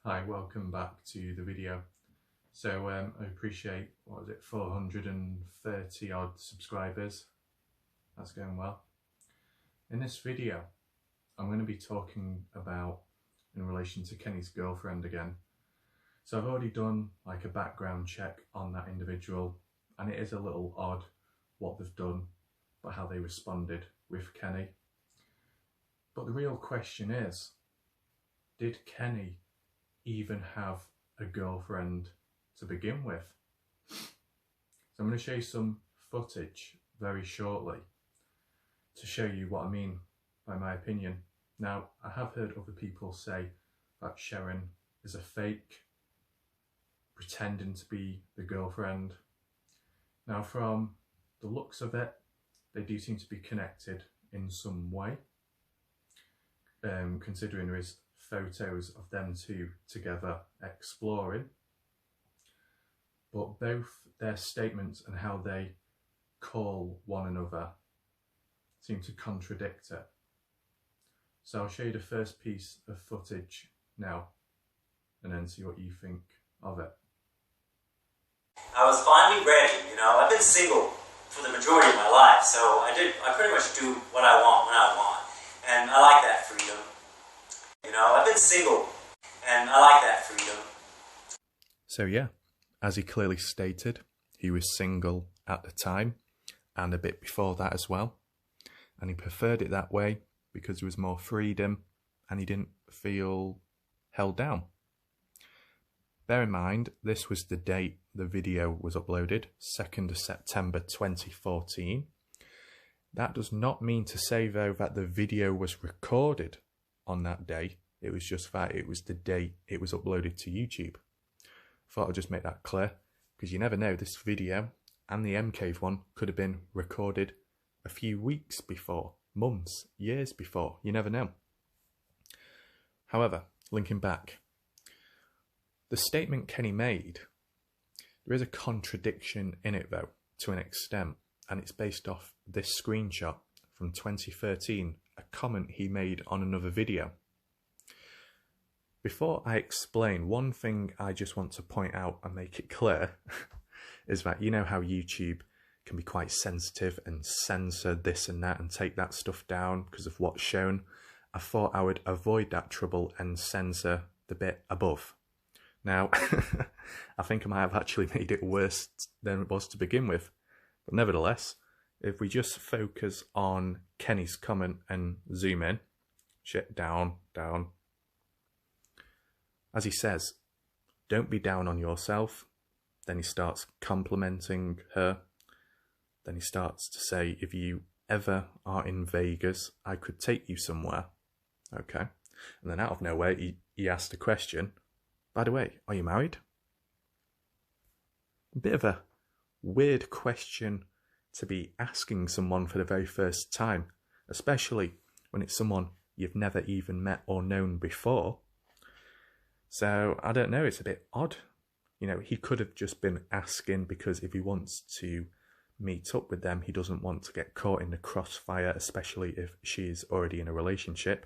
Hi, welcome back to the video. So I appreciate, 430 odd subscribers. That's going well. In this video, I'm going to be talking about in relation to Kenny's girlfriend again. So I've already done like a background check on that individual, and it is a little odd what they've done, but how they responded with Kenny. But the real question is, did Kenny even have a girlfriend to begin with? So I'm going to show you some footage very shortly to show you what I mean by my opinion. Now, I have heard other people say that Sharon is a fake, pretending to be the girlfriend. Now, from the looks of it, they do seem to be connected in some way, considering there is photos of them two together exploring, but both their statements and how they call one another seem to contradict it. So I'll show you the first piece of footage now and then see what you think of it. I was finally ready, I've been single for the majority of my life, so I pretty much do what I want when I want, and I like that freedom. I've been single, and I like that freedom. So yeah, as he clearly stated, he was single at the time, and a bit before that as well. And he preferred it that way because there was more freedom, and he didn't feel held down. Bear in mind, this was the date the video was uploaded, 2nd of September 2014. That does not mean to say, though, that the video was recorded on that day. It was just that it was the date it was uploaded to YouTube. Thought I'd just make that clear, because you never know, this video and the M Cave one could have been recorded a few weeks before, months, years before, you never know. However, linking back, the statement Kenny made, there is a contradiction in it though, to an extent, and it's based off this screenshot from 2013, a comment he made on another video. Before I explain, one thing I just want to point out and make it clear is that you know how YouTube can be quite sensitive and censor this and that and take that stuff down because of what's shown. I thought I would avoid that trouble and censor the bit above. Now, I think I might have actually made it worse than it was to begin with. But nevertheless, if we just focus on Kenny's comment and zoom in, shit, down. As he says, don't be down on yourself. Then he starts complimenting her. Then he starts to say, if you ever are in Vegas, I could take you somewhere. Okay. And then out of nowhere, he asked a question. By the way, are you married? A bit of a weird question to be asking someone for the very first time, especially when it's someone you've never even met or known before. So, I don't know, it's a bit odd. He could have just been asking because if he wants to meet up with them, he doesn't want to get caught in the crossfire, especially if she's already in a relationship.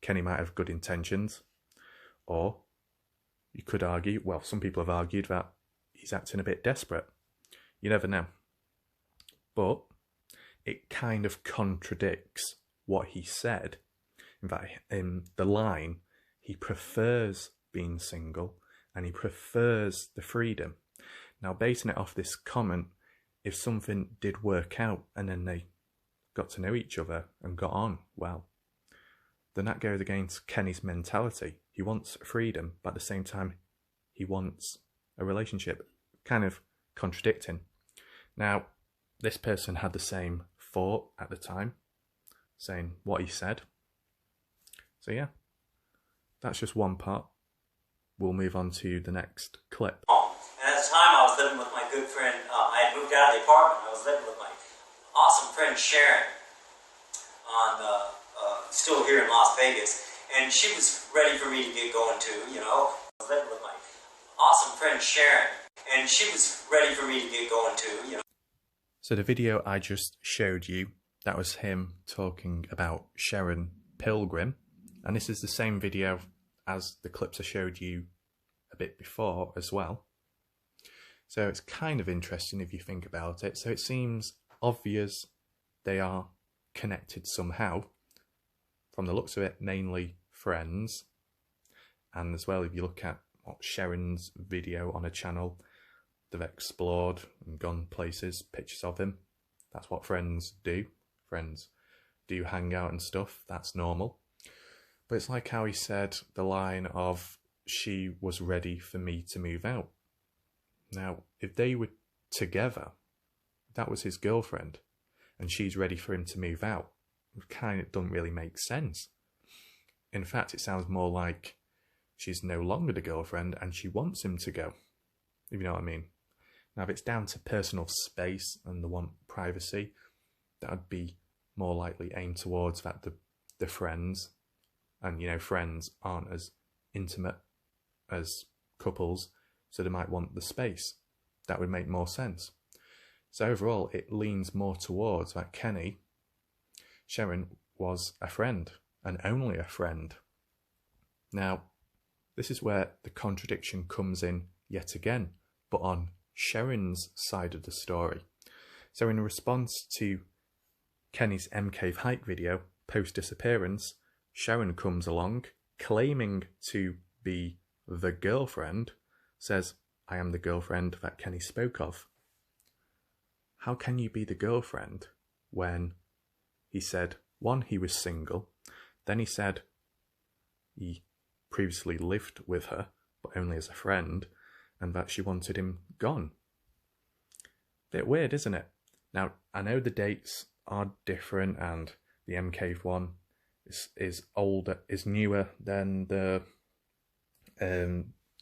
Kenny might have good intentions. Or you could argue, well, some people have argued that he's acting a bit desperate. You never know. But it kind of contradicts what he said. In fact, in the line, he prefers being single and he prefers the freedom. Now, basing it off this comment, if something did work out and then they got to know each other and got on well, then that goes against Kenny's mentality. He wants freedom, but at the same time, he wants a relationship. Kind of contradicting. Now, this person had the same thought at the time, saying what he said. So yeah, that's just one part. We'll move on to the next clip. And at the time I was living with my good friend, I had moved out of the apartment. I was living with my awesome friend Sharon still here in Las Vegas. And she was ready for me to get going too, I was living with my awesome friend Sharon. And she was ready for me to get going too, So the video I just showed you, that was him talking about Sharon Pilgrim. And this is the same video as the clips I showed you a bit before as well. So it's kind of interesting if you think about it. So it seems obvious they are connected somehow. From the looks of it, mainly friends. And as well, if you look at Sharon's video on a channel, they've explored and gone places, pictures of him. That's what friends do. Friends do hang out and stuff. That's normal. But it's like how he said the line of, she was ready for me to move out. Now, if they were together, that was his girlfriend, and she's ready for him to move out, it kind of doesn't really make sense. In fact, it sounds more like she's no longer the girlfriend and she wants him to go, if you know what I mean. Now, if it's down to personal space and they want privacy, that would be more likely aimed towards that the friends, and you know, friends aren't as intimate as couples, so they might want the space. That would make more sense. So overall, it leans more towards that Sharon was a friend, and only a friend. Now, this is where the contradiction comes in yet again, but on Sharon's side of the story. So in response to Kenny's M-Cave hike video, post-disappearance, Sharon comes along, claiming to be the girlfriend, says, I am the girlfriend that Kenny spoke of. How can you be the girlfriend when he said, one, he was single, then he said he previously lived with her, but only as a friend, and that she wanted him gone? Bit weird, isn't it? Now, I know the dates are different, and the M-Cave one is older, is newer than the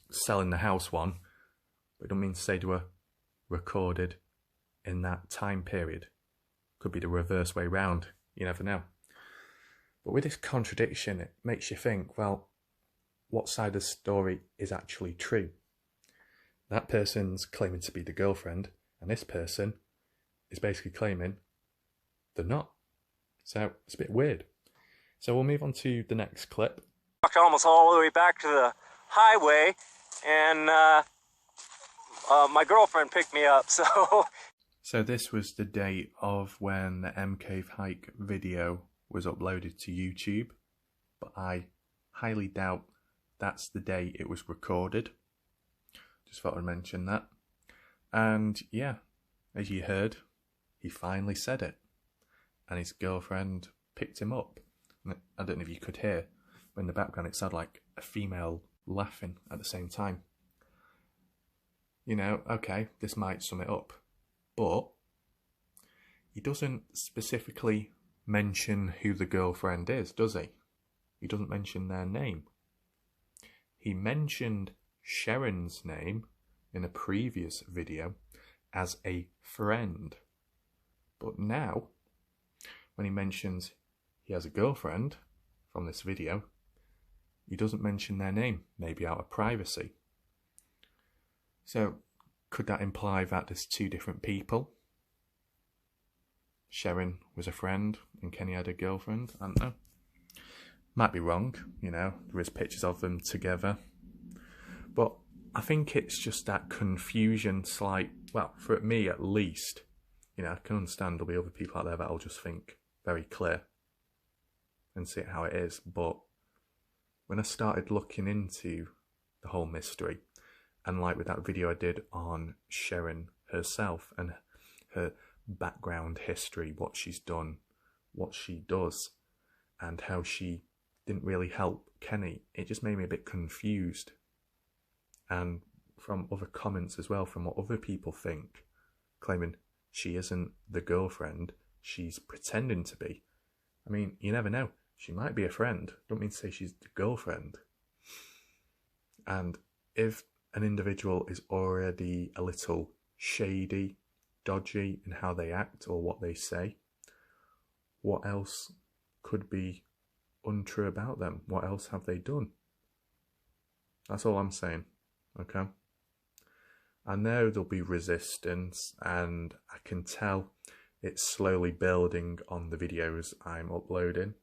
Selling the House one, but I don't mean to say they were recorded in that time period. Could be the reverse way round, you never know. But with this contradiction, it makes you think, well, what side of the story is actually true? That person's claiming to be the girlfriend, and this person is basically claiming they're not. So it's a bit weird. So we'll move on to the next clip. Walked almost all the way back to the highway, and my girlfriend picked me up, so... So this was the date of when the M-Cave hike video was uploaded to YouTube, but I highly doubt that's the day it was recorded. Just thought I'd mention that. And yeah, as you heard, he finally said it, and his girlfriend picked him up. I don't know if you could hear, but in the background it sounded like a female laughing at the same time. You know, okay, this might sum it up, but he doesn't specifically mention who the girlfriend is, does he? He doesn't mention their name. He mentioned Sharon's name in a previous video as a friend, but now when he mentions he has a girlfriend from this video, he doesn't mention their name, maybe out of privacy. So could that imply that there's two different people? Sharon was a friend and Kenny had a girlfriend? I don't know. Might be wrong, you know, there is pictures of them together. But I think it's just that confusion, well, for me at least, you know, I can understand there'll be other people out there that'll just think very clear and see how it is. But when I started looking into the whole mystery, and like with that video I did on Sharon herself and her background history, what she's done, what she does, and how she didn't really help Kenny, it just made me a bit confused. And from other comments as well, from what other people think, claiming she isn't the girlfriend, she's pretending to be. I mean, you never know. She might be a friend. Don't mean to say she's the girlfriend. And if an individual is already a little shady, dodgy in how they act or what they say, what else could be untrue about them? What else have they done? That's all I'm saying, okay? I know there'll be resistance, and I can tell it's slowly building on the videos I'm uploading.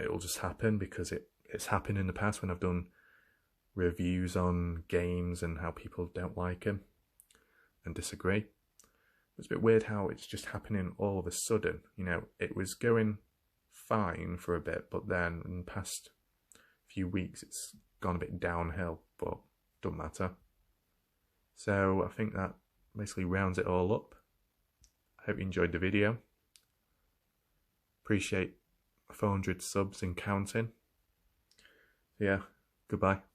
It'll just happen because it it's happened in the past when I've done reviews on games and how people don't like them and disagree. It's a bit weird how it's just happening all of a sudden. You know, it was going fine for a bit, but then in the past few weeks it's gone a bit downhill, but doesn't matter. So I think that basically rounds it all up. I hope you enjoyed the video. Appreciate 400 subs and counting. Yeah, goodbye.